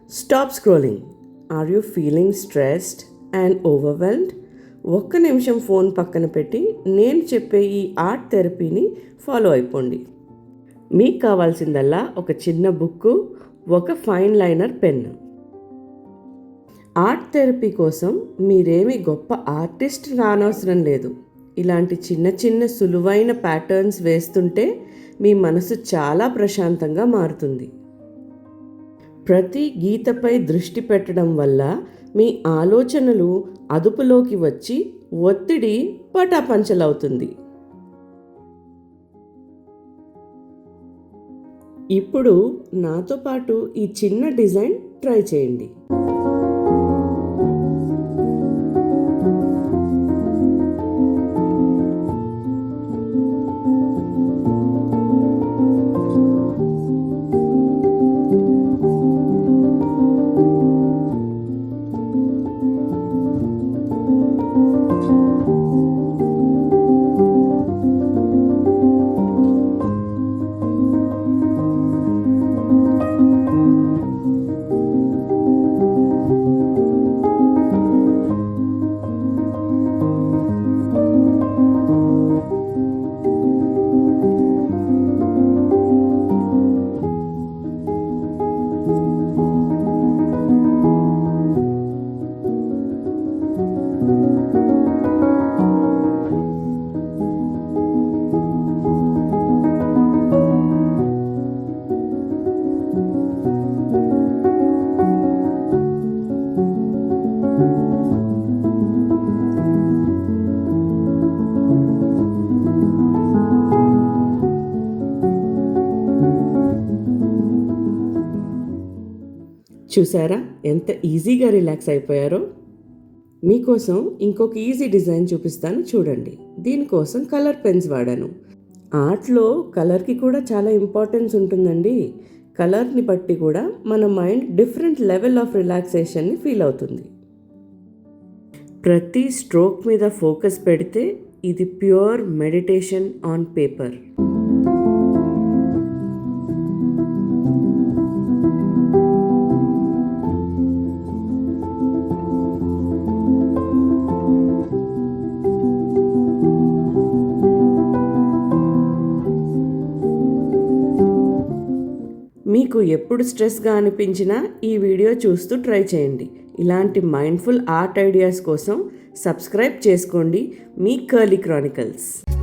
Stop scrolling. Are you feeling stressed and overwhelmed? ఒక్క నిమిషం phone పక్కన పెట్టి నేను చెప్పే ఈ ఆర్ట్ థెరపీని ఫాలో అయిపోండి. మీకు కావాల్సిందల్లా ఒక చిన్న బుక్కు, ఒక fine liner pen. Art therapy కోసం మీరేమి గొప్ప ఆర్టిస్ట్ కానవసరం లేదు. ఇలాంటి చిన్న చిన్న సులువైన ప్యాటర్న్స్ వేస్తుంటే మీ మనసు చాలా ప్రశాంతంగా మారుతుంది. ప్రతి గీతపై దృష్టి పెట్టడం వల్ల మీ ఆలోచనలు అదుపులోకి వచ్చి ఒత్తిడి పటాపంచలవుతుంది. ఇప్పుడు నాతో పాటు ఈ చిన్న డిజైన్ ట్రై చేయండి. చూసారా ఎంత ఈజీగా రిలాక్స్ అయిపోయారో? మీకోసం ఇంకొక ఈజీ డిజైన్ చూపిస్తాను చూడండి. దీనికోసం కలర్ పెన్స్ వాడాను. ఆర్ట్లో కలర్కి కూడా చాలా ఇంపార్టెన్స్ ఉంటుందండి. కలర్ని బట్టి కూడా మన మైండ్ డిఫరెంట్ లెవెల్ ఆఫ్ రిలాక్సేషన్ని ఫీల్ అవుతుంది. ప్రతి స్ట్రోక్ మీద ఫోకస్ పెడితే ఇది ప్యూర్ మెడిటేషన్ ఆన్ పేపర్. మీకు ఎప్పుడు స్ట్రెస్గా అనిపించినా ఈ వీడియో చూస్తూ ట్రై చేయండి. ఇలాంటి మైండ్ఫుల్ ఆర్ట్ ఐడియాస్ కోసం సబ్స్క్రైబ్ చేసుకోండి మీ కర్లీ క్రానికల్స్.